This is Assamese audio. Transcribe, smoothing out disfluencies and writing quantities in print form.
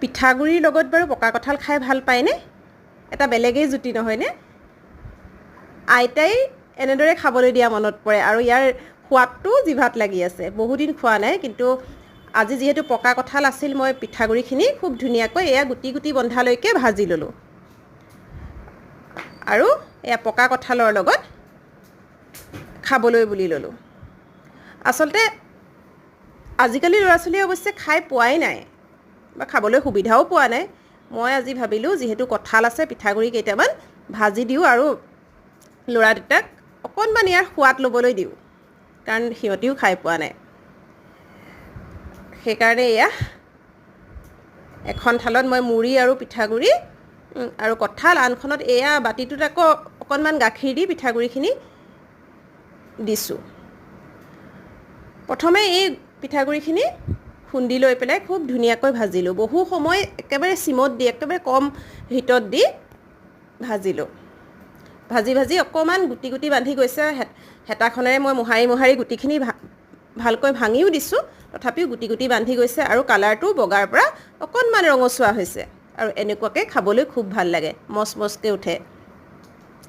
পিঠাগুড়িৰ লগত বাৰু পকা কঁঠাল খাই ভাল পায়নে? এটা বেলেগেই জুতি নহয়নে? আইতাই এনেদৰে খাবলৈ দিয়া মনত পৰে আৰু ইয়াৰ সোৱাদটো জিভাত লাগি আছে। বহুদিন খোৱা নাই, কিন্তু আজি যিহেতু পকা কঁঠাল আছিল, মই পিঠাগুড়িখিনি খুব ধুনীয়াকৈ এয়া গুটি গুটি বন্ধালৈকে ভাজি ল'লোঁ আৰু এয়া পকা কঁঠালৰ লগত খাবলৈ বুলি ল'লোঁ। আচলতে আজিকালি ল'ৰা ছোৱালীয়ে অৱশ্যে খাই পোৱাই নাই বা খাবলৈ সুবিধাও পোৱা নাই। মই আজি ভাবিলোঁ যিহেতু কঁঠাল আছে, পিঠাগুড়ি কেইটামান ভাজি দিওঁ আৰু ল'ৰা দুটাক অকণমান ইয়াৰ সোৱাদ ল'বলৈ দিওঁ, কাৰণ সিহঁতিও খাই পোৱা নাই। সেইকাৰণে এয়া এখন থালত মই মুড়ি আৰু পিঠাগুড়ি আৰু কঁঠাল, আনখনত এয়া বাতিটোত আকৌ অকণমান গাখীৰ দি পিঠাগুড়িখিনি দিছোঁ। প্ৰথমে এই পিঠাগুড়িখিনি খুন্দি লৈ পেলাই খুব ধুনীয়াকৈ ভাজিলোঁ। বহু সময় একেবাৰে চিমত দি, একেবাৰে কম হিটত দি ভাজিলোঁ। ভাজি ভাজি অকণমান গুটি গুটি বান্ধি গৈছে। হেতাখনেৰে মই মোহাৰি মোহাৰি গুটিখিনি ভালকৈ ভাঙিও দিছোঁ, তথাপিও গুটি গুটি বান্ধি গৈছে আৰু কালাৰটো বগাৰ পৰা অকণমান ৰঙচুৱা হৈছে আৰু এনেকুৱাকৈ খাবলৈ খুব ভাল লাগে, মচমচকৈ উঠে।